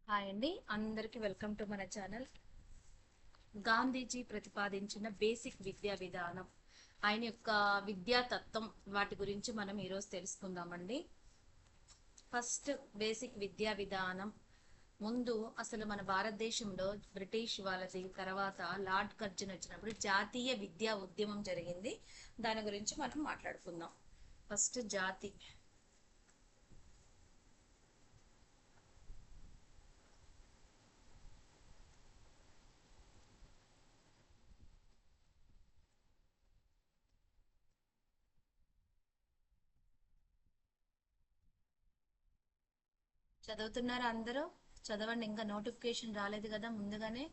Hi అండి, అందరికీ welcome to మన ఛానల్. గాంధీజీ ప్రతిపాదించిన బేసిక్ విద్యా విధానం, ఆయన యొక్క విద్యా తత్వం, వాటి గురించి మనం ఈరోజు తెలుసుకుందామండి. ఫస్ట్ బేసిక్ విద్యా విధానం ముందు అసలు మన భారతదేశంలో బ్రిటిష్ వాళ్ళది తర్వాత లార్డ్ కర్జన్ వచ్చినప్పుడు జాతీయ విద్యా ఉద్యమం జరిగింది. దాని గురించి మనం మాట్లాడుకుందాం. ఫస్ట్ జాతి చదువుతున్నారా అందరూ? చదవండి, ఇంకా నోటిఫికేషన్ రాలేదు కదా, ముందుగానే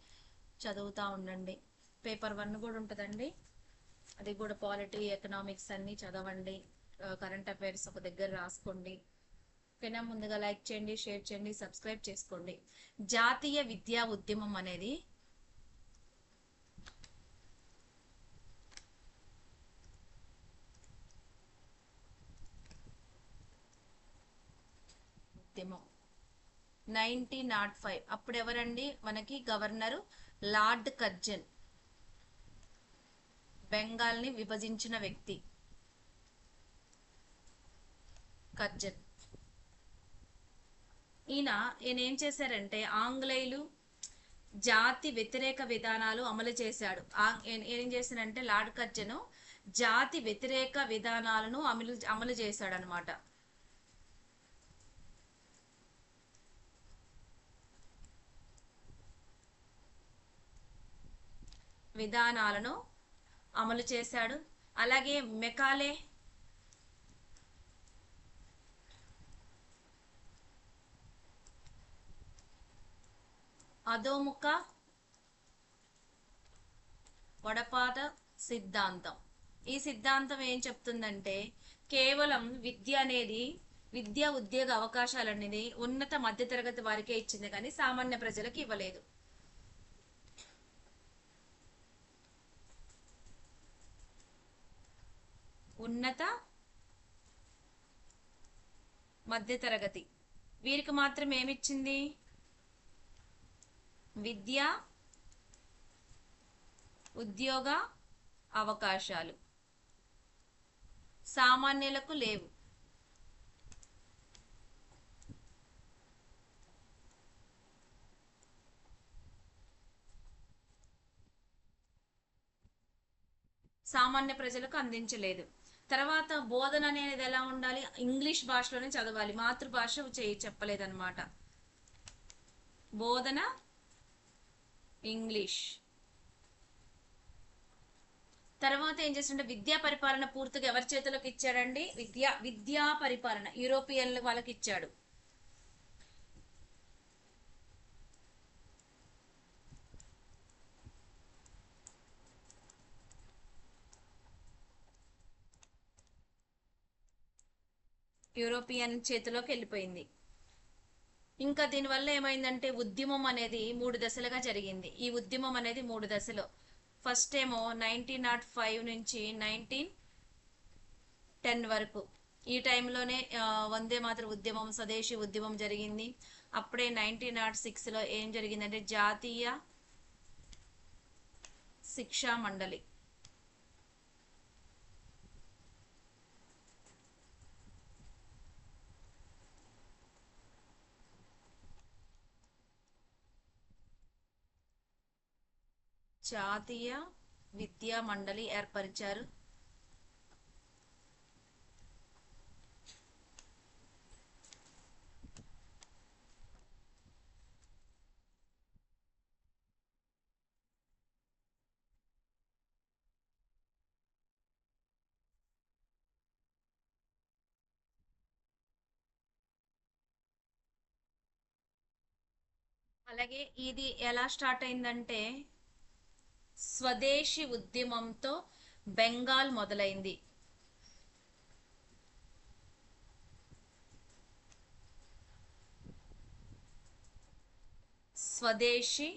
చదువుతా ఉండండి. పేపర్ 1 కూడా ఉంటుందండి, అది కూడా పాలిటీ ఎకనామిక్స్ అన్ని చదవండి. కరెంట్ అఫైర్స్ ఒక దగ్గర రాసుకోండి. ఓకేనా? ముందుగా లైక్ చేయండి, షేర్ చేయండి, సబ్స్క్రైబ్ చేసుకోండి. జాతీయ విద్యా ఉద్యమం అనేది ఉద్యమం 1905 అప్పుడు ఎవరండి మనకి గవర్నరు? లార్డ్ కర్జన్, బెంగాల్ ని విభజించిన వ్యక్తి కర్జన్. ఈయన ఏం చేశారంటే ఆంగ్లేయులు జాతి వ్యతిరేక విధానాలు అమలు చేశాడు. ఏం చేశాడంటే లార్డ్ కర్జన్ జాతి వ్యతిరేక విధానాలను అమలు చేశాడు అనమాట. విధానాలను అమలు చేశాడు. అలాగే మెకాలే అధోముఖ వడపాత సిద్ధాంతం. ఈ సిద్ధాంతం ఏం చెప్తుందంటే కేవలం విద్యా ఉద్యోగ అవకాశాలు అనేది ఉన్నత మధ్యతరగతి వారికే ఇచ్చింది, కానీ సామాన్య ప్రజలకు ఇవ్వలేదు. ఉన్నత మధ్యతరగతి వీరికి మాత్రం ఏమిచ్చింది? విద్య ఉద్యోగ అవకాశాలు. సామాన్యులకు లేవు. సామాన్య ప్రజలకు అందించలేదు. తర్వాత బోధన అనేది ఎలా ఉండాలి? ఇంగ్లీష్ భాషలోనే చదవాలి, మాతృభాష చెప్పలేదన్నమాట. బోధన ఇంగ్లీష్. తర్వాత ఏం చేస్తుంటే విద్యా పరిపాలన పూర్తిగా ఎవరి చేతులకు ఇచ్చాడండి? విద్యా పరిపాలన యూరోపియన్ వాళ్ళకి ఇచ్చాడు. యూరోపియన్ చేతిలోకి వెళ్ళిపోయింది. ఇంకా దీనివల్ల ఏమైందంటే ఉద్యమం అనేది 3 దశలుగా జరిగింది. ఈ ఉద్యమం అనేది 3 దశలు. ఫస్ట్ ఏమో 1905 నుంచి 1910 వరకు. ఈ టైంలోనే వందే మాతర ఉద్యమం, స్వదేశీ ఉద్యమం జరిగింది. అప్పుడే 1906లో ఏం జరిగిందంటే జాతీయ శిక్షా మండలి. జాతీయ విద్యా మండలి ఏర్పరిచారు. అలాగే ఇది ఎలా స్టార్ట్ అయిందంటే స్వదేశీ ఉద్యమంతో బెంగాల్ మొదలైంది. స్వదేశీ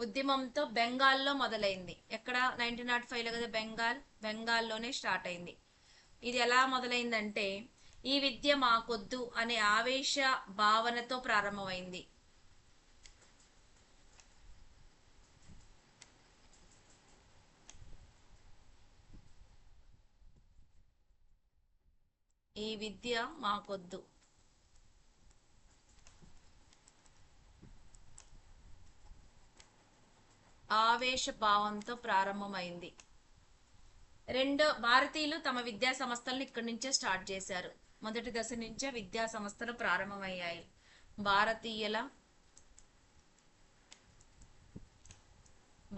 ఉద్యమంతో బెంగాల్లో మొదలైంది. ఎక్కడ? 1905లో కదా బెంగాల్లోనే స్టార్ట్ అయింది. ఇది ఎలా మొదలైందంటే ఈ విద్య మాకొద్దు అనే ఆవేశ భావనతో ప్రారంభమైంది. ఈ విద్య మాకొద్దు ఆవేశ భావంతో ప్రారంభమైంది. భారతీయులు తమ విద్యా సంస్థలను ఇక్కడి నుంచే స్టార్ట్ చేశారు. మొదటి దశ నుంచే విద్యా సంస్థలు ప్రారంభమయ్యాయి.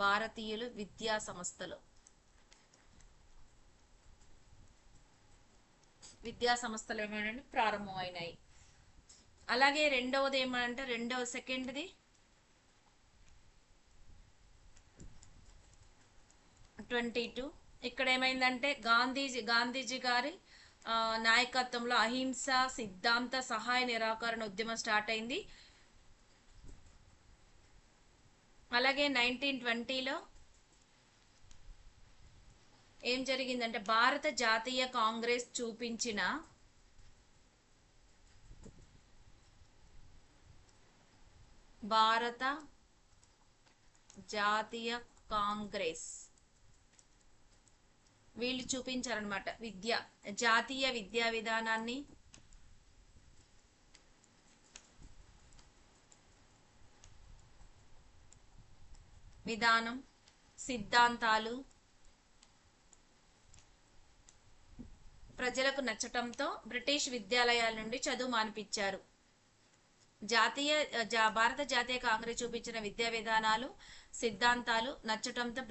భారతీయులు విద్యా సంస్థలు ఏమైనా ప్రారంభమైనాయి. అలాగే రెండవది ఏమంటే సెకండ్ది 22 ఇక్కడ ఏమైందంటే గాంధీజీ గారి నాయకత్వంలో అహింస సిద్ధాంత సహాయ నిరాకరణ ఉద్యమం స్టార్ట్ అయింది. అలాగే 1920లో ఏం జరిగిందంటే భారత జాతీయ కాంగ్రెస్ చూపించిన భారత జాతీయ కాంగ్రెస్ వీళ్ళు చూపించారనమాట జాతీయ విద్యా విధానం సిద్ధాంతాలు ప్రజలకు నచ్చటంతో బ్రిటిష్ విద్యాలయాల నుండి చదువు మానిపించారు. భారత జాతీయ కాంగ్రెస్ చూపించిన విద్యా విధానాలు సిద్ధాంతాలు నచ్చటంతో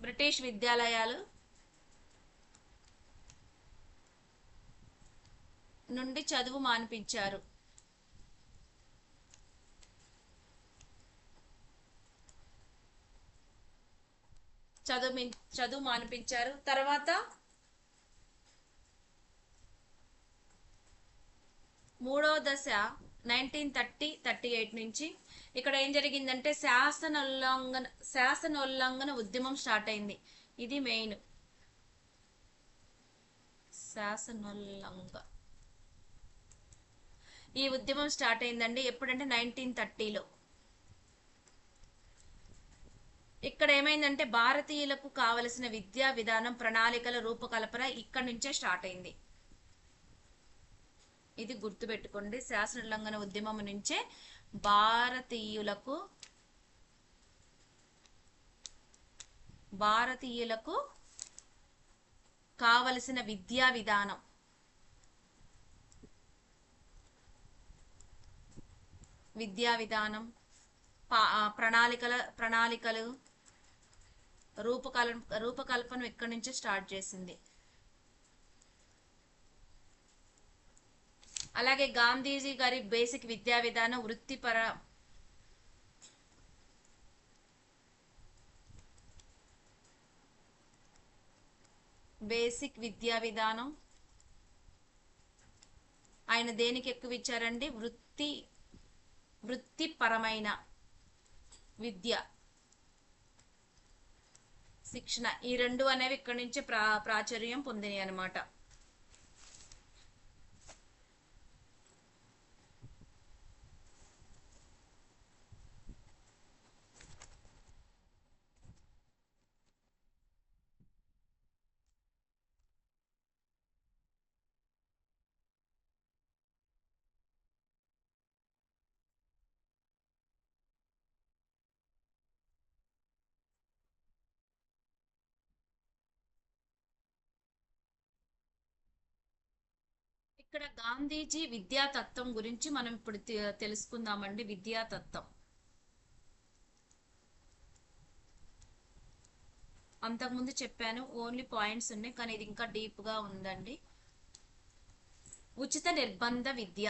బ్రిటిష్ విద్యాలయాలు నుండి చదువు మానిపించారు. తర్వాత మూడో దశ 1938 నుంచి ఇక్కడ ఏం జరిగిందంటే శాసనోల్లంఘన ఉద్యమం స్టార్ట్ అయింది. ఇది మెయిన్ ఈ ఉద్యమం స్టార్ట్ అయిందండి. ఎప్పుడంటే 1930లో. ఇక్కడ ఏమైందంటే భారతీయులకు కావలసిన విద్యా విధానం ప్రణాళికల రూపకల్పన ఇక్కడి నుంచే స్టార్ట్ అయింది. ఇది గుర్తుపెట్టుకోండి. శాసన ఉల్లంఘన ఉద్యమం నుంచే భారతీయులకు కావలసిన విద్యా విధానం ప్రణాళికలు రూపకల్పన ఇక్కడి నుంచే స్టార్ట్ చేసింది. అలాగే గాంధీజీ గారి బేసిక్ విద్యా విధానం ఆయన దేనికి ఎక్కువ ఇచ్చారండి? వృత్తిపరమైన విద్య శిక్షణ. ఈ రెండు అనేవి ఇక్కడి నుంచి ప్రాచుర్యం పొందినాయి అన్నమాట. ఇక్కడ గాంధీజీ విద్యాతత్వం గురించి మనం ఇప్పుడు తెలుసుకుందామండి. విద్యాతత్వం అంతకుముందు చెప్పాను, ఓన్లీ పాయింట్స్ ఉన్నాయి, కానీ ఇది ఇంకా డీప్ గా ఉందండి. ఉచిత నిర్బంధ విద్య.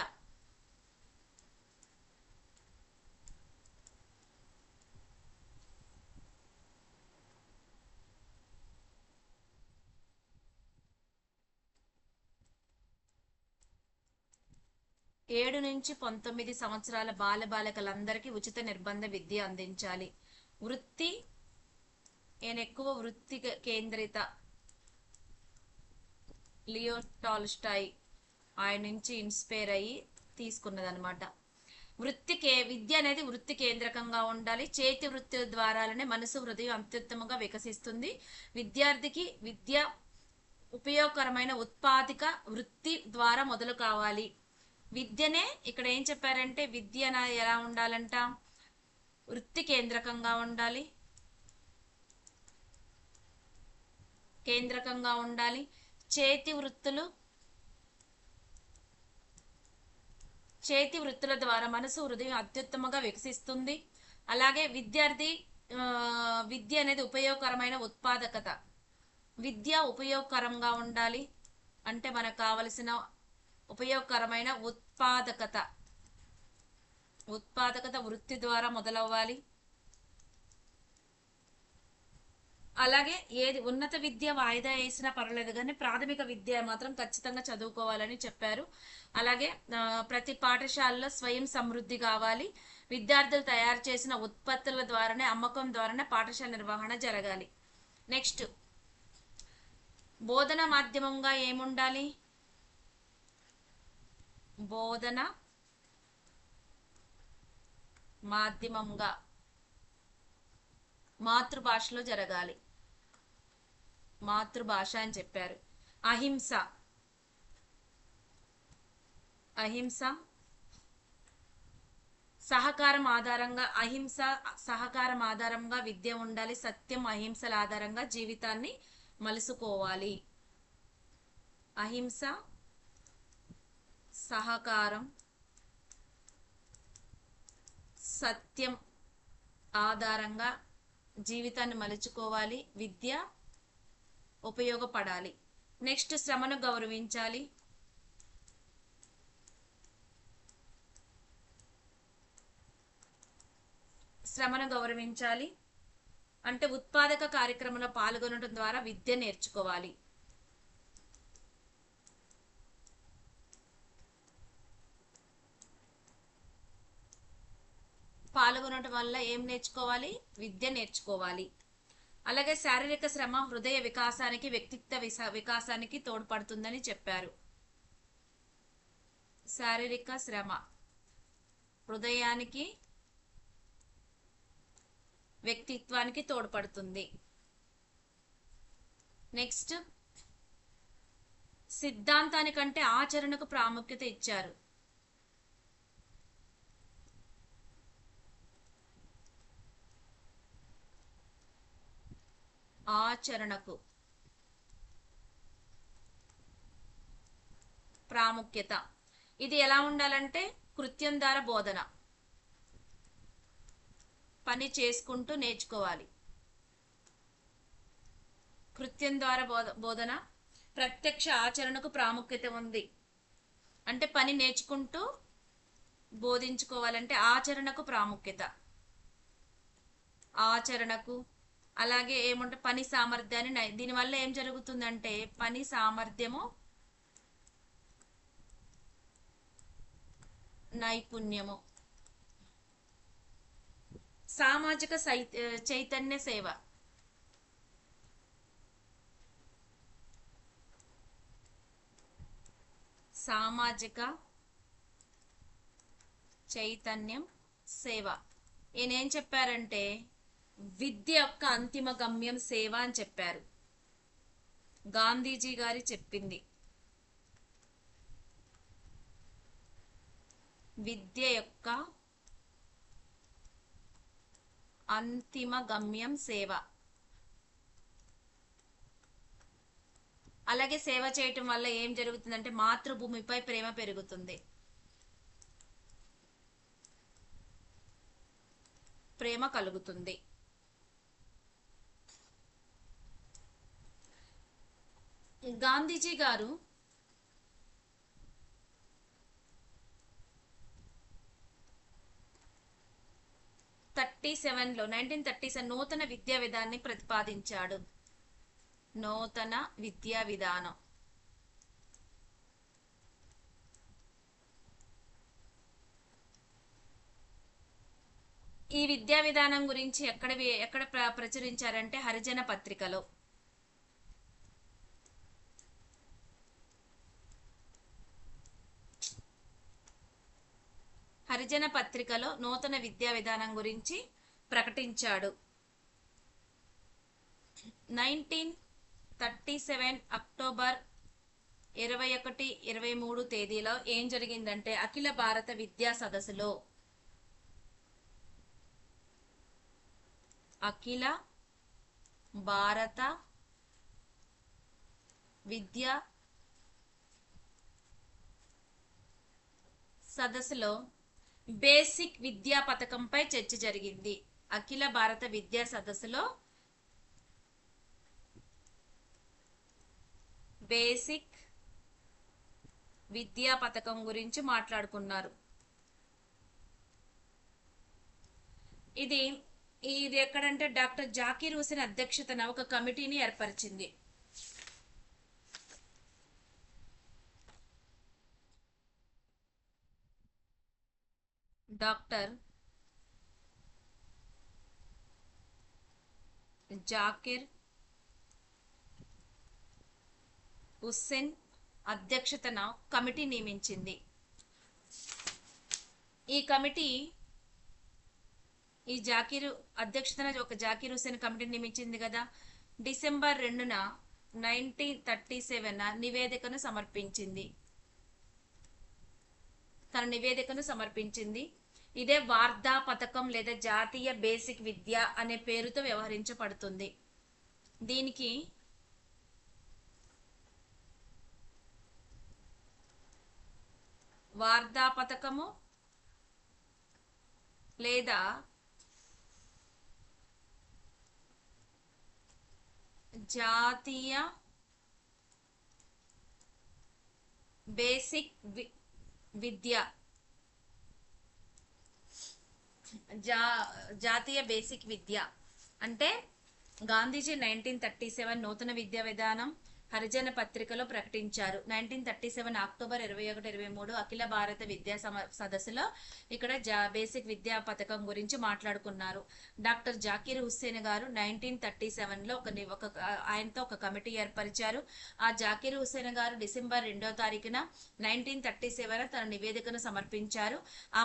ఏడు నుంచి 19 సంవత్సరాల బాలబాలికలందరికీ ఉచిత నిర్బంధ విద్య అందించాలి. ఎక్కువ వృత్తి కేంద్రిత లియో టాల్స్టాయ్ ఆయన నుంచి ఇన్స్పైర్ అయ్యి తీసుకున్నదనమాట. విద్య అనేది వృత్తి కేంద్రకంగా ఉండాలి. చేతి వృత్తి ద్వారానే మనసు హృదయం అత్యుత్తమంగా వికసిస్తుంది. విద్యార్థికి విద్య ఉపయోగకరమైన ఉత్పాదిక వృత్తి ద్వారా మొదలు కావాలి. విద్యనే ఇక్కడ ఏం చెప్పారంటే విద్య ఎలా ఉండాలంట, వృత్తి కేంద్రకంగా ఉండాలి. చేతి వృత్తుల ద్వారా మనసు హృదయం అత్యుత్తమంగా వికసిస్తుంది. అలాగే విద్య అనేది ఉపయోగకరమైన ఉత్పాదకత. విద్య ఉపయోగకరంగా ఉండాలి అంటే మనకు కావలసిన ఉపయోగకరమైన ఉత్పాదకత వృత్తి ద్వారా మొదలవ్వాలి. అలాగే ఏది ఉన్నత విద్య వాయిదా వేసినా పర్వాలేదు కానీ ప్రాథమిక విద్య మాత్రం ఖచ్చితంగా చదువుకోవాలని చెప్పారు. అలాగే ప్రతి పాఠశాలలో స్వయం సమృద్ధి కావాలి. విద్యార్థులు తయారు చేసిన ఉత్పత్తుల ద్వారానే అమ్మకం ద్వారానే పాఠశాల నిర్వహణ జరగాలి. నెక్స్ట్, బోధన మాధ్యమంగా ఏముండాలి? బోధన మాధ్యమంగా మాతృభాషలో జరగాలి. మాతృభాష అని చెప్పారు. అహింస సహకారం ఆధారంగా విద్య ఉండాలి. సత్యం అహింసల ఆధారంగా జీవితాన్ని మలుసుకోవాలి. అహింస, సహకారం, సత్యం ఆధారంగా జీవితాన్ని మలుచుకోవాలి. విద్య ఉపయోగపడాలి. నెక్స్ట్, శ్రమను గౌరవించాలి. అంటే ఉత్పాదక కార్యక్రమంలో పాల్గొనడం ద్వారా విద్య నేర్చుకోవాలి. పాల్గొనడం వల్ల ఏం నేర్చుకోవాలి? విద్య నేర్చుకోవాలి. అలాగే శారీరక శ్రమ హృదయ వికాసానికి, వ్యక్తిత్వ వికాసానికి తోడ్పడుతుందని చెప్పారు. శారీరక శ్రమ హృదయానికి, వ్యక్తిత్వానికి తోడ్పడుతుంది. నెక్స్ట్, సిద్ధాంతానికంటే ఆచరణకు ప్రాముఖ్యత ఇచ్చారు. ఆచరణకు ప్రాముఖ్యత. ఇది ఎలా ఉండాలంటే కృత్యం ద్వారా బోధన, పని చేసుకుంటూ నేర్చుకోవాలి. కృత్యం ద్వారా బోధన, ప్రత్యక్ష ఆచరణకు ప్రాముఖ్యత ఉంది. అంటే పని నేర్చుకుంటూ బోధించుకోవాలంటే ఆచరణకు ప్రాముఖ్యత. ఆచరణకు అలాగే ఏమంటే పని సామర్థ్యాన్ని, దీనివల్ల ఏం జరుగుతుందంటే పని సామర్థ్యము, నైపుణ్యము. సామాజిక చైతన్య సేవ. సామాజిక చైతన్యం సేవ. ఈయనేం చెప్పారంటే విద్య యొక్క అంతిమ గమ్యం సేవ అని చెప్పారు. గాంధీజీ గారి చెప్పింది. విద్య యొక్క అంతిమ గమ్యం సేవ. అలాగే సేవ చేయటం వల్ల ఏం జరుగుతుందంటే మాతృభూమిపై ప్రేమ పెరుగుతుంది. ప్రేమ కలుగుతుంది. గాంధీజీ గారు నైన్టీన్ 37 నూతన విద్యా విధానాన్ని ప్రతిపాదించాడు. నూతన విద్యా విధానం. ఈ విద్యా విధానం గురించి ఎక్కడ ప్రచురించారంటే హరిజన పత్రికలో. హరిజన పత్రికలో నూతన విద్యా విధానం గురించి ప్రకటించాడు. 1937 అక్టోబర్ 21, 23 తేదీలో ఏం జరిగిందంటే అఖిల భారత విద్యా సదస్సులో అఖిల భారత విద్యా సదస్సులో బేసిక్ విద్యా పథకంపై చర్చ జరిగింది. అఖిల భారత విద్యా సదస్సులో బేసిక్ విద్యా పథకం గురించి మాట్లాడుకున్నారు. ఇది ఇది ఎక్కడంటే డాక్టర్ జాకీర్ హుసేన్ అధ్యక్షతన ఒక కమిటీని ఏర్పరిచింది. డాక్టర్ జాకీర్ హుస్సేన్ అధ్యక్షతన కమిటీ నియమించింది. ఈ కమిటీ ఈ జాకీర్ అధ్యక్షతన ఒక జాకీర్ హుస్సేన్ కమిటీ నియమించింది కదా. డిసెంబర్ 2న 1937 నివేదికను సమర్పించింది. తన నివేదికను సమర్పించింది. ఇదే వార్ధా పథకం లేదా జాతీయ బేసిక్ విద్య అనే పేరుతో వ్యవహరించబడుతుంది. దీనికి వార్ధా పథకము లేదా జాతీయ బేసిక్ విద్య జాతీయ బేసిక్ విద్య అంటే గాంధీజీ 1937 నూతన విద్యా విధానం హరిజన పత్రికలో ప్రకటించారు. 1937 అక్టోబర్ 21, 23 అఖిల భారత విద్యా సదస్సులో ఇక్కడ బేసిక్ విద్యా పథకం గురించి మాట్లాడుకున్నారు. డాక్టర్ జాకీర్ హుస్సేన్ గారు 1937లో ఆయనతో ఒక కమిటీ ఏర్పరిచారు. ఆ జాకీర్ హుస్సేన్ గారు డిసెంబర్ 2వ తారీఖున 1937 తన నివేదికను సమర్పించారు. ఆ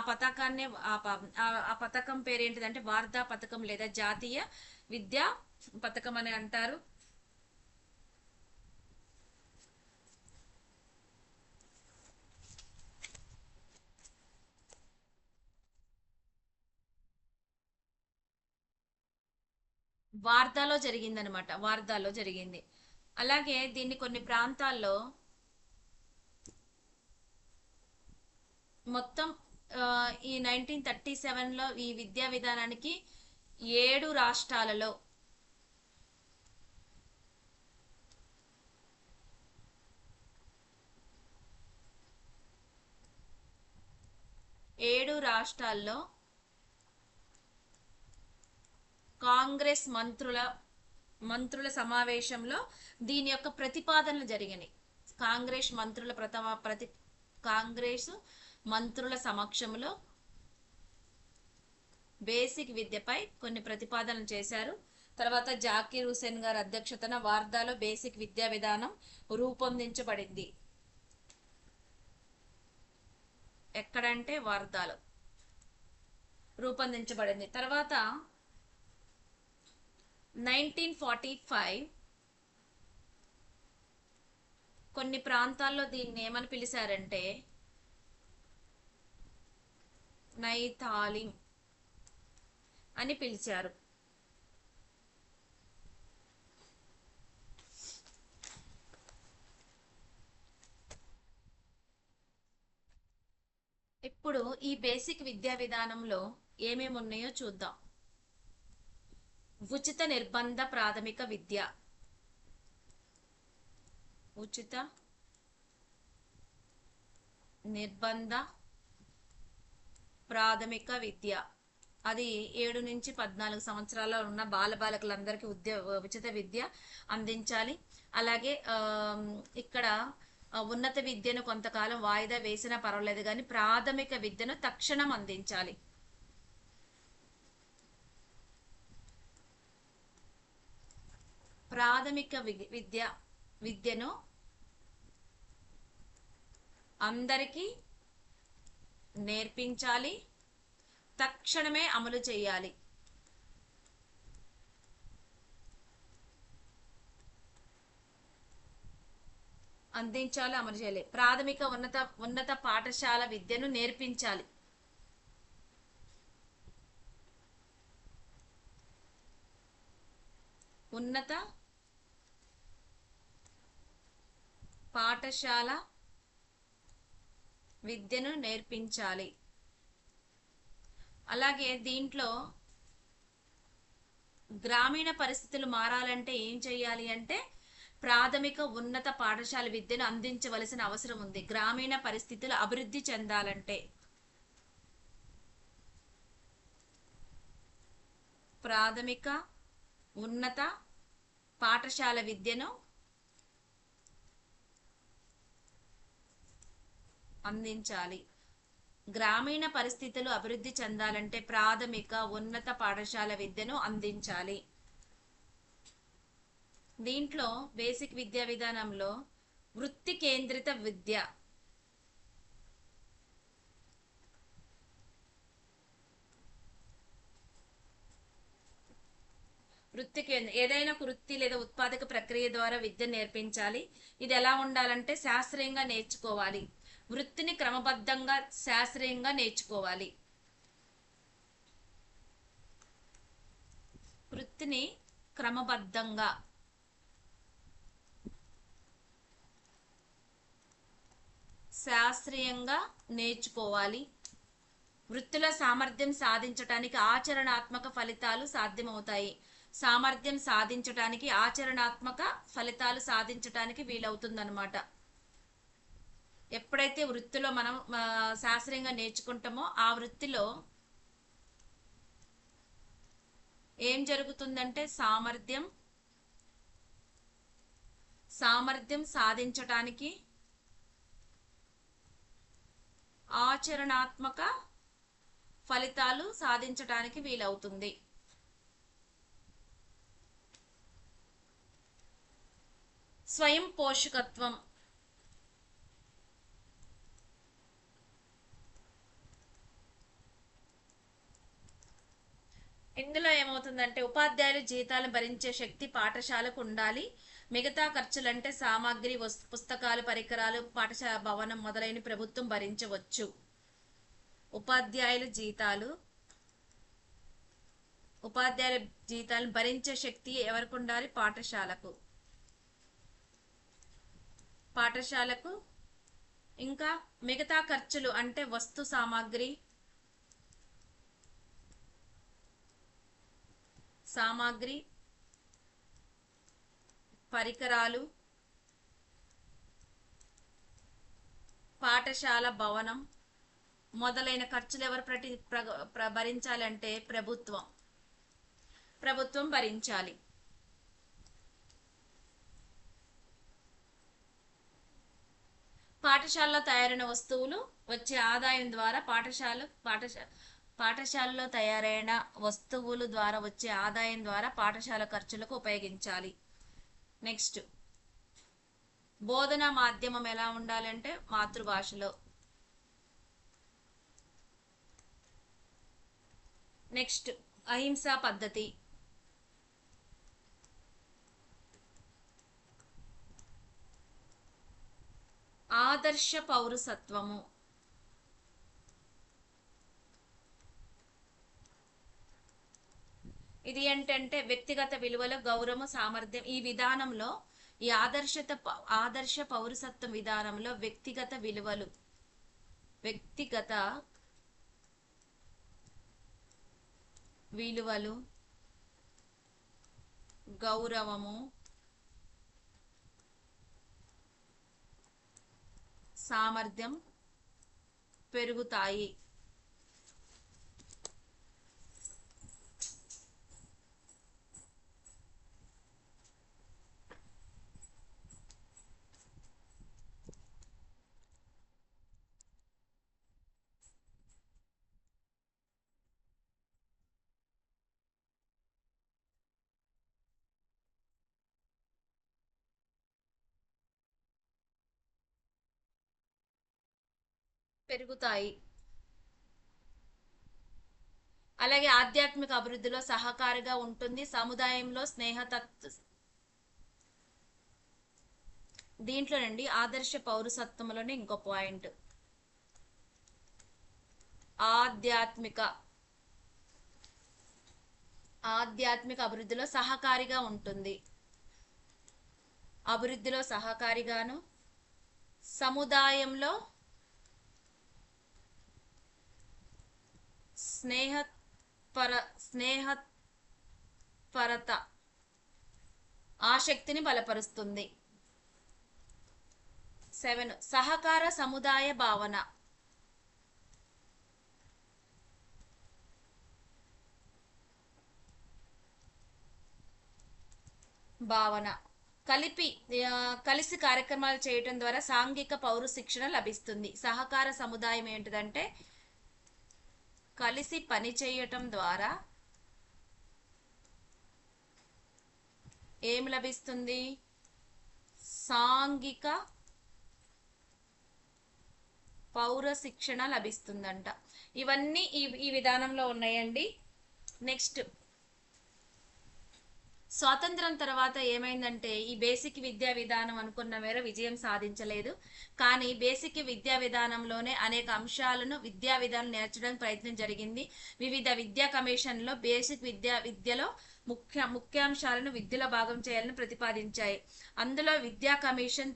పథకం పేరేంటిదంటే వార్ధా పథకం లేదా జాతీయ విద్యా పథకం అని అంటారు. వార్ధాలో జరిగిందనమాట. వార్ధాలో జరిగింది. అలాగే దీన్ని కొన్ని ప్రాంతాల్లో మొత్తం ఈ 1937లో ఈ విద్యా విధానానికి 7 రాష్ట్రాలలో కాంగ్రెస్ మంత్రుల సమావేశంలో దీని యొక్క ప్రతిపాదనలు జరిగినాయి. కాంగ్రెస్ మంత్రుల సమక్షంలో బేసిక్ విద్యపై కొన్ని ప్రతిపాదనలు చేశారు. తర్వాత జాకీర్ హుస్సేన్ గారి అధ్యక్షతన వార్ధాలో బేసిక్ విద్యా విధానం రూపొందించబడింది. ఎక్కడంటే వార్ధాలో రూపొందించబడింది. తర్వాత 1945 కొన్ని ప్రాంతాల్లో దీన్ని ఏమని పిలిచారంటే నైతాలిం అని పిలిచారు. ఇప్పుడు ఈ బేసిక్ విద్యా విధానంలో ఏమేమి ఉన్నాయో చూద్దాం. ఉచిత నిర్బంధ ప్రాథమిక విద్య, ఉచిత నిర్బంధ ప్రాథమిక విద్య అది 7 నుంచి 14 సంవత్సరాల ఉన్న బాలబాలికలందరికీ ఉచిత విద్య అందించాలి. అలాగే ఇక్కడ ఉన్నత విద్యను కొంతకాలం వాయిదా వేసినా పర్వాలేదు కానీ ప్రాథమిక విద్యను తక్షణం అందించాలి. ప్రాథమిక విద్యను అందరికీ నేర్పించాలి, తక్షణమే అమలు చేయాలి. అందించాలి, అమలు చేయాలి. ప్రాథమిక ఉన్నత పాఠశాల విద్యను నేర్పించాలి. ఉన్నత పాఠశాల విద్యను నేర్పించాలి. అలాగే దీంట్లో గ్రామీణ పరిస్థితులు మారాలంటే ఏం చేయాలి అంటే ప్రాథమిక ఉన్నత పాఠశాల విద్యను అందించవలసిన అవసరం ఉంది. గ్రామీణ పరిస్థితులు అభివృద్ధి చెందాలంటే ప్రాథమిక ఉన్నత పాఠశాల విద్యను అందించాలి. గ్రామీణ పరిస్థితులు అభివృద్ధి చెందాలంటే ప్రాథమిక ఉన్నత పాఠశాల విద్యను అందించాలి. దీంట్లో బేసిక్ విద్యా విధానంలో వృత్తి కేంద్రిత విద్య, ఏదైనా ఒక వృత్తి లేదా ఉత్పాదక ప్రక్రియ ద్వారా విద్య నేర్పించాలి. ఇది ఎలా ఉండాలంటే శాస్త్రీయంగా నేర్చుకోవాలి. వృత్తిని క్రమబద్ధంగా శాస్త్రీయంగా నేర్చుకోవాలి. వృత్తిని క్రమబద్ధంగా శాస్త్రీయంగా నేర్చుకోవాలి. వృత్తిలో సామర్థ్యం సాధించటానికి ఆచరణాత్మక ఫలితాలు సాధ్యమవుతాయి. సామర్థ్యం సాధించటానికి ఆచరణాత్మక ఫలితాలు సాధించటానికి వీలవుతుందన్నమాట. ఎప్పుడైతే వృత్తిలో మనం శాస్త్రీయంగా నేర్చుకుంటామో ఆ వృత్తిలో ఏం జరుగుతుందంటే సామర్థ్యం సాధించటానికి ఆచరణాత్మక ఫలితాలు సాధించటానికి వీలవుతుంది. స్వయం పోషకత్వం, ఇందులో ఏమవుతుందంటే ఉపాధ్యాయులు జీతాలు భరించే శక్తి పాఠశాలకు ఉండాలి. మిగతా ఖర్చులంటే సామాగ్రి, పుస్తకాలు, పరికరాలు, పాఠశాల భవనం మొదలైన ప్రభుత్వం భరించవచ్చు. ఉపాధ్యాయుల జీతాలను భరించే శక్తి ఎవరికి ఉండాలి? పాఠశాలకు. ఇంకా మిగతా ఖర్చులు అంటే వస్తు సామాగ్రి, పరికరాలు, పాఠశాల భవనం మొదలైన ఖర్చులు ఎవరు భరించాలంటే ప్రభుత్వం భరించాలి. పాఠశాలలో తయారైన వస్తువులు వచ్చే ఆదాయం ద్వారా పాఠశాలలో తయారైన వస్తువులు ద్వారా వచ్చే ఆదాయం ద్వారా పాఠశాల ఖర్చులకు ఉపయోగించాలి. నెక్స్ట్, బోధనా మాధ్యమం ఎలా ఉండాలంటే మాతృభాషలో. నెక్స్ట్, అహింసా పద్ధతి. ఆదర్శ పౌరసత్వము. ఇది ఏంటంటే వ్యక్తిగత విలువల గౌరవం, సామర్థ్యం. ఈ విధానంలో ఈ ఆదర్శ పౌరసత్వం విధానంలో వ్యక్తిగత విలువలు, గౌరవము, సామర్థ్యం పెరుగుతాయి. అలాగే ఆధ్యాత్మిక అభివృద్ధిలో సహకారిగా ఉంటుంది. సముదాయంలో దీంట్లోనండి ఆదర్శ పౌరసత్వంలోనే ఇంకో పాయింట్, ఆధ్యాత్మిక ఆధ్యాత్మిక అభివృద్ధిలో సహకారిగా ఉంటుంది. అభివృద్ధిలో సహకారిగాను, సముదాయంలో స్నేహపర స్నేహపరత ఆసక్తిని బలపరుస్తుంది. 7 సహకార సముదాయ భావన. భావన కలిపి కలిసి కార్యక్రమాలు చేయటం ద్వారా సాంఘిక పౌర శిక్షణ లభిస్తుంది. సహకార సముదాయం ఏంటిదంటే కలిసి పని చేయటం ద్వారా ఏం లభిస్తుంది? సాంఘిక పౌర శిక్షణ లభిస్తుందంట. ఇవన్నీ ఈ విధానంలో ఉన్నాయండి. నెక్స్ట్, స్వాతంత్రం తర్వాత ఏమైందంటే ఈ బేసిక్ విద్యా విధానం అనుకున్న మేర విజయం సాధించలేదు. కానీ బేసిక్ విద్యా విధానంలోనే అనేక అంశాలను విద్యా విధానం నేర్చడానికి ప్రయత్నం జరిగింది. వివిధ విద్యా కమిషన్లో బేసిక్ విద్యలో ముఖ్యాంశాలను విద్యలో భాగం చేయాలని ప్రతిపాదించాయి. అందులో విద్యా కమిషన్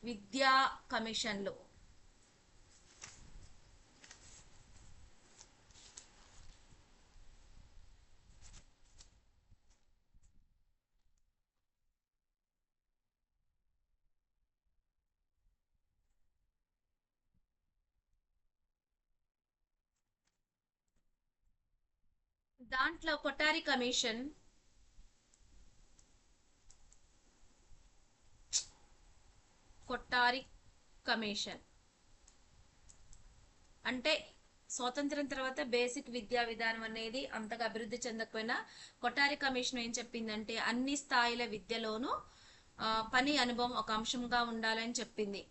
విద్యా కమిషన్లు దాంట్లో కొఠారి కమిషన్ అంటే స్వాతంత్రం తర్వాత బేసిక్ విద్యా విధానం అనేది అంతగా అభివృద్ధి చెందకపోయినా కొఠారి కమిషన్ ఏం చెప్పిందంటే అన్ని స్థాయిల విద్యలోనూ పని అనుభవం ఒక అంశంగా ఉండాలని చెప్పింది.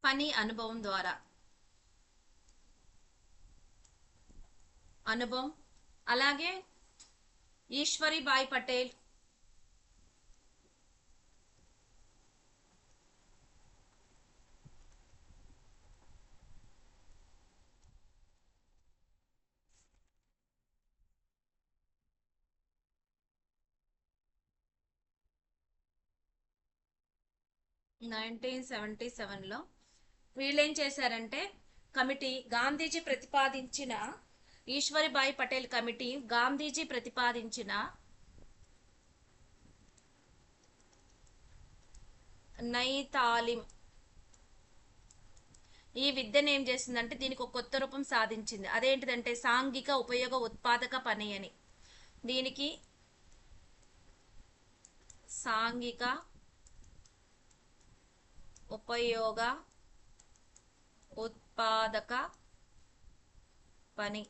పని అనుభవం ద్వారా అనుభవం. అలాగే ఈశ్వరీబాయి పటేల్ 1977లో వీళ్ళేం చేశారంటే కమిటీ గాంధీజీ ప్రతిపాదించిన ఈశ్వరీబాయి పటేల్ కమిటీ గాంధీజీ ప్రతిపాదించిన నై తాలిం ఈ విద్యను ఏం చేసిందంటే దీనికి ఒక కొత్త రూపం సాధించింది. అదేంటిదంటే సాంఘిక ఉపయోగ ఉత్పాదక పని అని. దీనికి సాంఘిక ఉపయోగ ఉత్పాదక పని,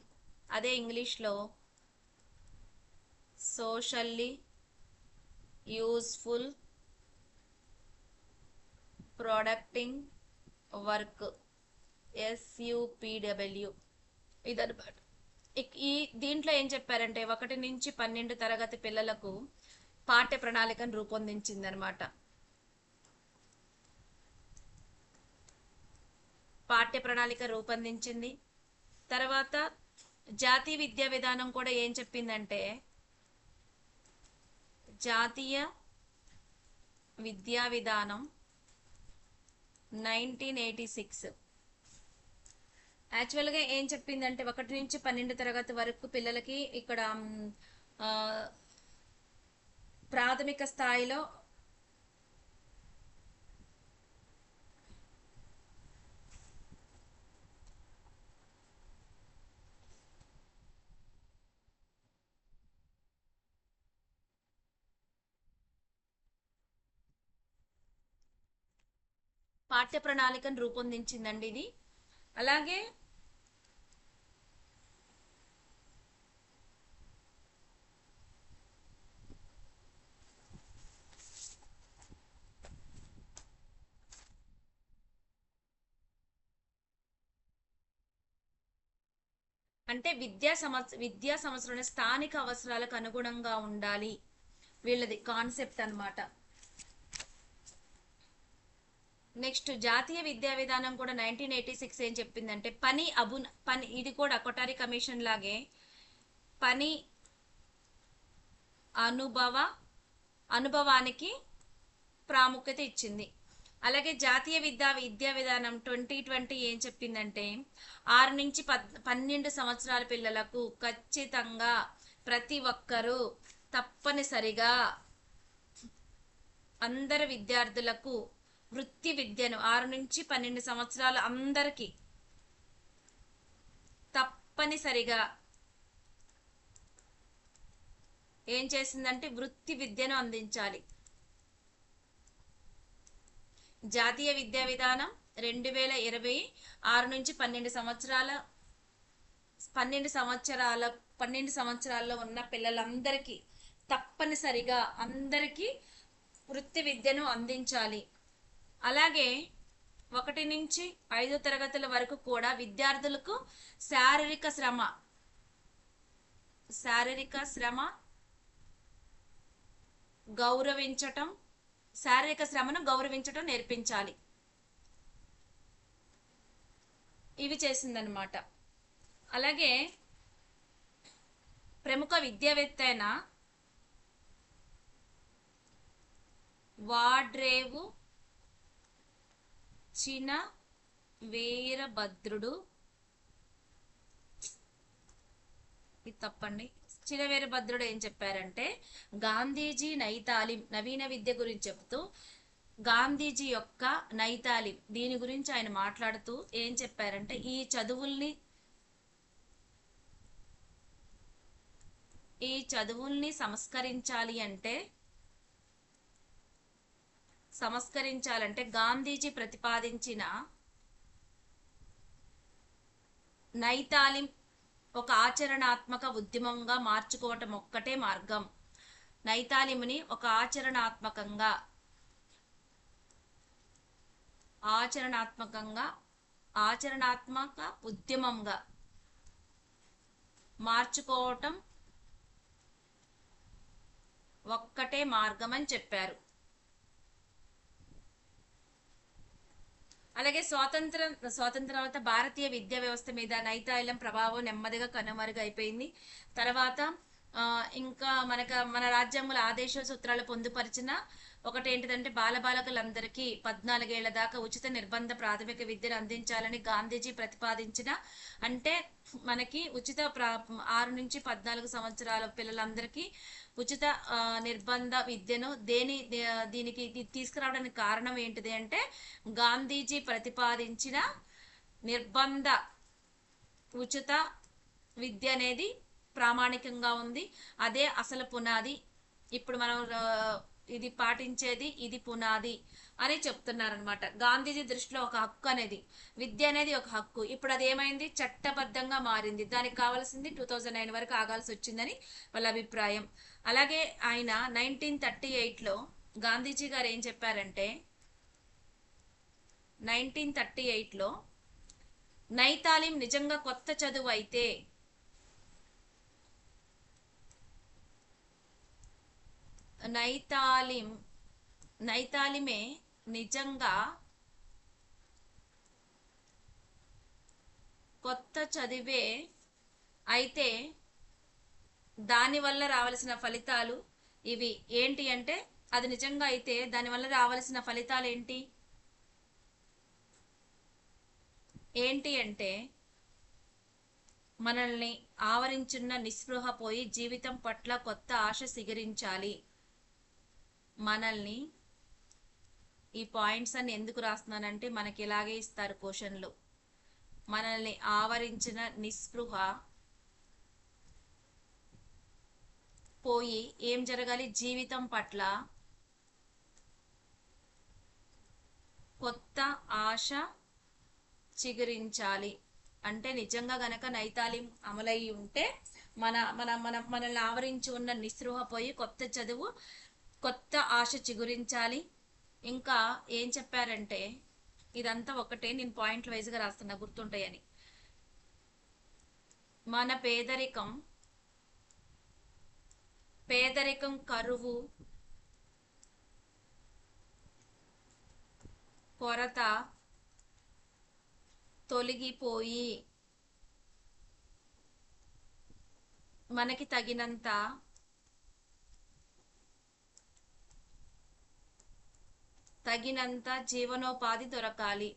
అదే ఇంగ్లీష్లో socially useful protecting work, SUPW ఇదన్నమాట. ఈ దీంట్లో ఏం చెప్పారంటే 1 నుంచి 12 తరగతి పిల్లలకు పాఠ్య ప్రణాళికను రూపొందించింది అనమాట. పాఠ్య ప్రణాళిక రూపొందించింది. తర్వాత జాతీయ విద్యా విధానం కూడా ఏం చెప్పిందంటే జాతీయ విద్యా విధానం 1986 యాక్చువల్గా ఏం చెప్పిందంటే 1 నుంచి 12 తరగతి వరకు పిల్లలకి ఇక్కడ ప్రాథమిక స్థాయిలో పాఠ్య ప్రణాళికను రూపొందించిందండి ఇది. అలాగే అంటే విద్యా సంవత్సరం స్థానిక అవసరాలకు అనుగుణంగా ఉండాలి, వీళ్ళది కాన్సెప్ట్ అన్నమాట. నెక్స్ట్ జాతీయ విద్యా విధానం కూడా 1986 ఏం చెప్పిందంటే పని ఇది కూడా కొఠారి కమిషన్ లాగే పని అనుభవానికి ప్రాముఖ్యత ఇచ్చింది. అలాగే జాతీయ విద్యా విధానం 2020 ఏం చెప్పిందంటే 6 నుంచి 12 సంవత్సరాల పిల్లలకు ఖచ్చితంగా ప్రతి ఒక్కరూ తప్పనిసరిగా అందరు విద్యార్థులకు వృత్తి విద్యను 6 నుంచి 12 సంవత్సరాల అందరికీ తప్పనిసరిగా ఏం చేసిందంటే వృత్తి విద్యను అందించాలి. జాతీయ విద్యా విధానం 2020 6 నుంచి 12 సంవత్సరాల్లో ఉన్న పిల్లలందరికీ తప్పనిసరిగా అందరికీ వృత్తి విద్యను అందించాలి. అలాగే 1 నుంచి 5 తరగతుల వరకు కూడా విద్యార్థులకు శారీరక శ్రమ శారీరక శ్రమను గౌరవించటం నేర్పించాలి. ఇవి చేసిందనమాట. అలాగే ప్రముఖ విద్యావేత్త అయిన వాడ్రేవు చిన వీరభద్రుడు, ఇది తప్పండి, చిన వీరభద్రుడు ఏం చెప్పారంటే గాంధీజీ నవీన విద్య గురించి చెప్తూ గాంధీజీ యొక్క నైతాలిం దీని గురించి ఆయన మాట్లాడుతూ ఏం చెప్పారంటే ఈ చదువుల్ని సంస్కరించాలంటే గాంధీజీ ప్రతిపాదించిన నైతాలిం ఒక ఆచరణాత్మక ఉద్యమంగా మార్చుకోవటం ఒక్కటే మార్గం. నైతాలింని ఒక ఆచరణాత్మక ఉద్యమంగా మార్చుకోవటం ఒక్కటే మార్గం అని చెప్పారు. అలాగే స్వాతంత్రం తర్వాత భారతీయ విద్యా వ్యవస్థ మీద నైతాలిం ప్రభావం నెమ్మదిగా కనుమరుగైపోయింది. తర్వాత ఇంకా మన రాజ్యాంగంలో ఆదేశ సూత్రాలు పొందుపరిచిన ఒకటేంటిదంటే బాలబాలికలందరికీ 14 ఏళ్ల దాకా ఉచిత నిర్బంధ ప్రాథమిక విద్యను అందించాలని గాంధీజీ ప్రతిపాదించిన, అంటే మనకి 6 నుంచి 14 సంవత్సరాల పిల్లలందరికీ ఉచిత నిర్బంధ విద్యను దీనికి తీసుకురావడానికి కారణం ఏంటిది అంటే గాంధీజీ ప్రతిపాదించిన నిర్బంధ ఉచిత విద్య అనేది ప్రామాణికంగా ఉంది. అదే అసలు పునాది. ఇప్పుడు మనం ఇది పాటించేది ఇది పునాది అని చెప్తున్నారనమాట. గాంధీజీ దృష్టిలో ఒక హక్కు అనేది విద్య అనేది ఒక హక్కు. ఇప్పుడు అది ఏమైంది, చట్టబద్ధంగా మారింది. దానికి కావాల్సింది 2009 వరకు ఆగాల్సి వచ్చిందని వాళ్ళ అభిప్రాయం. అలాగే ఆయన 1938లో గాంధీజీ గారు ఏం చెప్పారంటే 1938లో నైతాలిం నిజంగా కొత్త చదువు అయితే నైతాలిమే నిజంగా కొత్త చదివే అయితే దానివల్ల రావాల్సిన ఫలితాలు ఇవి ఏంటి అంటే అది నిజంగా అయితే దానివల్ల రావాల్సిన ఫలితాలు ఏంటి అంటే మనల్ని ఆవరించున్న నిస్పృహ పోయి జీవితం పట్ల కొత్త ఆశ సిగరించాలి. మనల్ని ఈ పాయింట్స్ అన్ని ఎందుకు రాస్తున్నానంటే మనకి ఇలాగే ఇస్తారు క్వశ్చన్లు. మనల్ని ఆవరించిన నిస్పృహ పోయి ఏం జరగాలి, జీవితం పట్ల కొత్త ఆశ చిగురించాలి. అంటే నిజంగా గనక నైతాలి అమలయ్యి ఉంటే మనల్ని ఆవరించి ఉన్న నిస్పృహ పోయి కొత్త చదువు, కొత్త ఆశ చిగురించాలి. ఇంకా ఏం చెప్పారంటే, ఇదంతా ఒకటే, నేను పాయింట్ వైజ్గా రాస్తున్నా గుర్తుంటాయని. మన పేదరికం కరువు కొరత తొలగిపోయి మనకి తగినంత జీవనోపాధి దొరకాలి.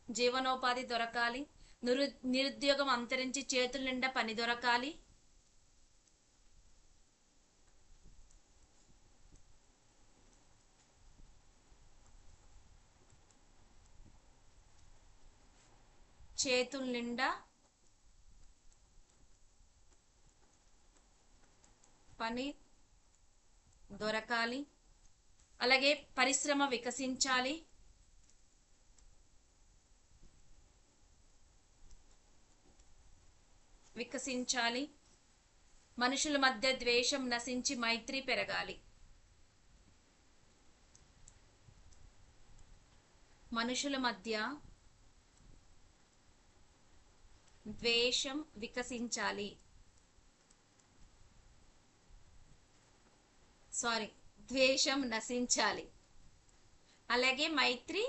జీవనోపాధి దొరకాలి. నిరుద్యోగం అంతరించి చేతుల నిండా పని దొరకాలి. చేతుల నిండా పని దొరకాలి. అలాగే పరిశ్రమ వికసించాలి. మనుషుల మధ్య ద్వేషం నశించి మైత్రి పెరగాలి. మనుషుల మధ్య ద్వేషం వికసించాలి. ద్వేషం నశించాలి. అలాగే మైత్రి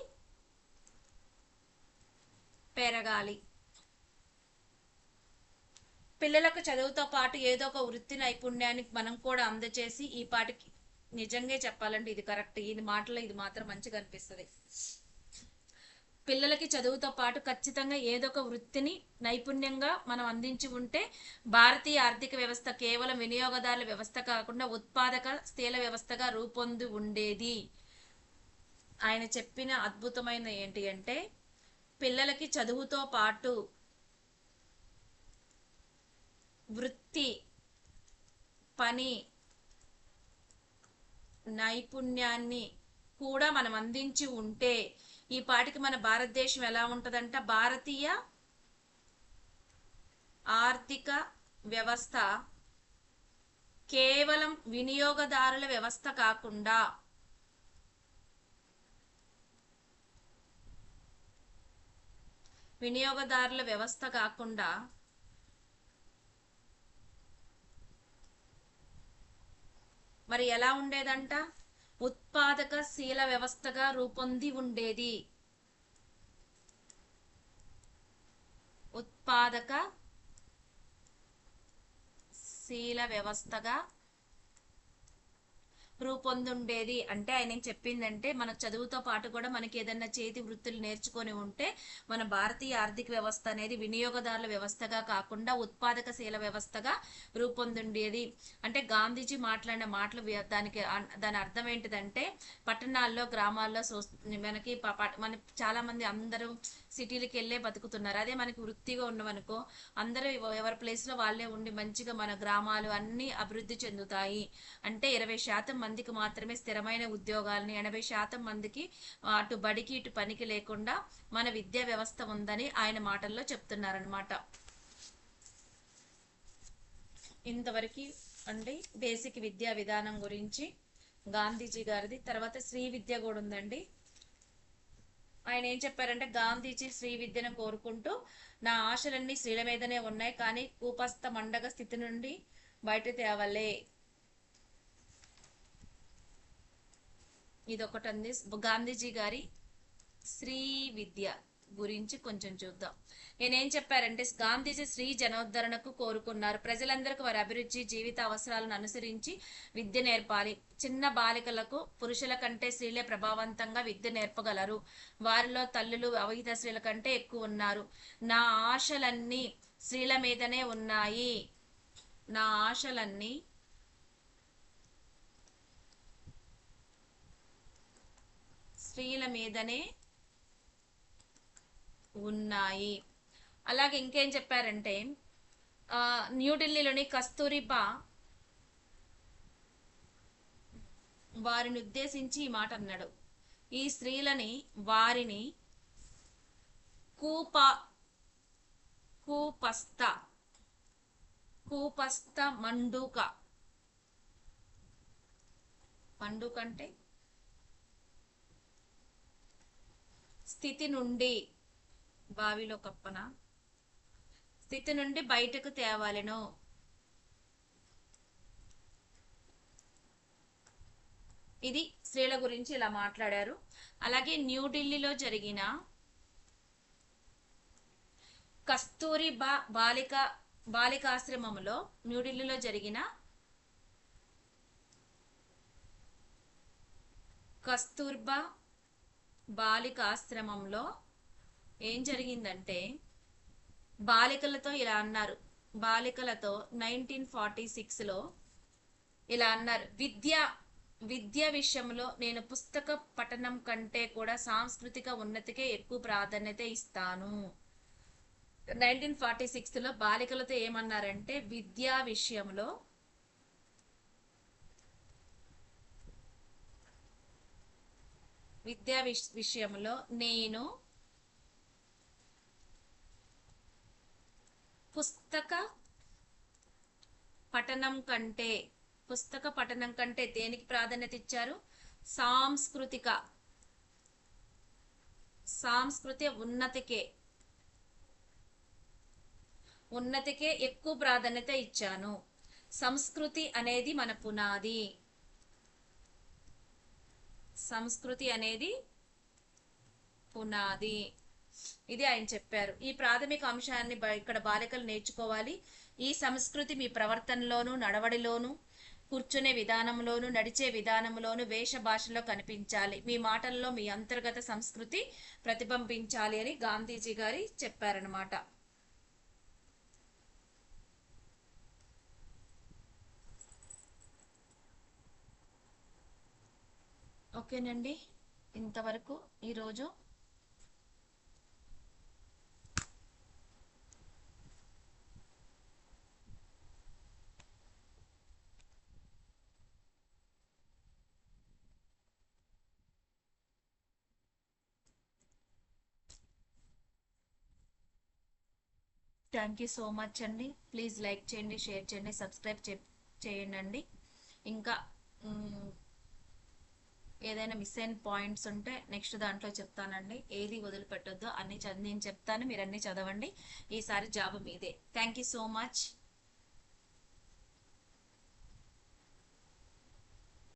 పెరగాలి. పిల్లలకు చదువుతో పాటు ఏదో ఒక వృత్తి నైపుణ్యాన్ని మనం కూడా అందచేసి, ఈ పాటికి నిజంగా చెప్పాలంటే ఇది కరెక్ట్, ఈ మాటలో ఇది మాత్రం మంచిగా అనిపిస్తుంది. పిల్లలకి చదువుతో పాటు ఖచ్చితంగా ఏదో ఒక వృత్తిని నైపుణ్యంగా మనం అందించి ఉంటే భారతీయ ఆర్థిక వ్యవస్థ కేవలం వినియోగదారుల వ్యవస్థ కాకుండా ఉత్పాదక స్థూల వ్యవస్థగా రూపొంది ఉండేది. ఆయన చెప్పిన అద్భుతమైన ఏంటి అంటే, పిల్లలకి చదువుతో పాటు వృత్తి, పని, నైపుణ్యాన్ని కూడా మనం అందించి ఉంటే ఈ పాటికి మన భారతదేశం ఎలా ఉంటుందంట, భారతీయ ఆర్థిక వ్యవస్థ కేవలం వినియోగదారుల వ్యవస్థ కాకుండా మరి ఎలా ఉండేదంట, ఉత్పాదకశీల వ్యవస్థగా రూపొంది ఉండేది. ఉత్పాదకశీల వ్యవస్థగా రూపొందుండేది. అంటే ఆయన ఏం చెప్పిందంటే, మన చదువుతో పాటు కూడా మనకి ఏదన్నా చేతి వృత్తులు నేర్చుకొని ఉంటే మన భారతీయ ఆర్థిక వ్యవస్థ అనేది వినియోగదారుల వ్యవస్థగా కాకుండా ఉత్పాదకశీల వ్యవస్థగా రూపొందుండేది. అంటే గాంధీజీ మాట్లాడిన మాటలు దాని అర్థం ఏంటిదంటే, పట్టణాల్లో గ్రామాల్లో మనకి మన చాలా మంది అందరూ సిటీలకి వెళ్ళే బతుకుతున్నారు. అదే మనకి వృత్తిగా ఉన్నవనుకో అందరూ ఎవరి ప్లేస్లో వాళ్ళే ఉండి మంచిగా మన గ్రామాలు అన్నీ అభివృద్ధి చెందుతాయి. అంటే 20% మందికి మాత్రమే స్థిరమైన ఉద్యోగాలని, 80% మందికి అటు బడికి ఇటు పనికి లేకుండా మన విద్యా వ్యవస్థ ఉందని ఆయన మాటల్లో చెప్తున్నారనమాట. ఇంతవరకు అండి బేసిక్ విద్యా విధానం గురించి గాంధీజీ గారిది. తర్వాత శ్రీ విద్య కూడా ఉందండి. ఆయన ఏం చెప్పారంటే, గాంధీజీ శ్రీ విద్యను కోరుకుంటూ, నా ఆశలన్నీ స్త్రీల మీదనే ఉన్నాయి, కానీ కూపస్థ మండగ స్థితి నుండి బయట తేవలే. ఇదొకటి గాంధీజీ గారి శ్రీ విద్య గురించి కొంచెం చూద్దాం. నేనేం చెప్పారంటే, గాంధీజీ స్త్రీ జనోద్ధరణకు కోరుకున్నారు. ప్రజలందరికీ వారి అభిరుచి, జీవిత అవసరాలను అనుసరించి విద్య నేర్పాలి. చిన్న బాలికలకు పురుషుల కంటే స్త్రీలే ప్రభావవంతంగా విద్య నేర్పగలరు. వారిలో తల్లులు అవిహిత స్త్రీల కంటే ఎక్కువ ఉన్నారు. నా ఆశలన్నీ స్త్రీల మీదనే ఉన్నాయి. నా ఆశలన్నీ స్త్రీల మీదనే ఉన్నాయి. అలాగే ఇంకేం చెప్పారంటే, న్యూఢిల్లీలోని కస్తూరిబా వారిని ఉద్దేశించి ఈ మాట అన్నాడు. ఈ స్త్రీలని వారిని కూప కూపస్థ కూపస్థ మండుక, మండుక అంటే స్థితి నుండి, బావిలో కప్పన, స్థితి నుండి బయటకు తేవాలెను. ఇది స్త్రీల గురించి ఇలా మాట్లాడారు. అలాగే న్యూఢిల్లీలో జరిగిన కస్తూరిబా బాలికాశ్రమంలో, న్యూఢిల్లీలో జరిగిన కస్తూర్బా బాలికాశ్రమంలో ఏం జరిగిందంటే బాలికలతో ఇలా అన్నారు. బాలికలతో 1946లో ఇలా అన్నారు, విద్య విషయంలో నేను పుస్తక పఠనం కంటే కూడా సాంస్కృతిక ఉన్నతికే ఎక్కువ ప్రాధాన్యత ఇస్తాను. 1946లో బాలికలతో ఏమన్నారంటే విద్యా విషయంలో నేను పుస్తక పఠనం కంటే దేనికి ప్రాధాన్యత ఇచ్చారు? సాంస్కృతిక ఉన్నతికే ఎక్కువ ప్రాధాన్యత ఇచ్చాను. సంస్కృతి అనేది మన పునాది. సంస్కృతి అనేది పునాది. ఇది ఆయన చెప్పారు. ఈ ప్రాథమిక అంశాన్ని ఇక్కడ బాలికలు నేర్చుకోవాలి. ఈ సంస్కృతి మీ ప్రవర్తనలోను, నడవడిలోను, కూర్చునే విధానంలోను, నడిచే విధానంలోను, వేష భాషలో కనిపించాలి. మీ మాటల్లో మీ అంతర్గత సంస్కృతి ప్రతిబింబించాలి అని గాంధీజీ గారి చెప్పారనమాట. ఓకేనండి, ఇంతవరకు ఈరోజు. థ్యాంక్ యూ సో మచ్ అండి. ప్లీజ్ లైక్ చేయండి, షేర్ చేయండి, సబ్స్క్రైబ్ చేయండి అండి. ఇంకా ఏదైనా మిస్ అయిన పాయింట్స్ ఉంటే నెక్స్ట్ దాంట్లో చెప్తానండి. ఏది వదిలిపెట్టొద్దు, అన్ని నేను చెప్తాను, మీరు అన్ని చదవండి. ఈసారి జాబ్ మీదే. Thank you so much.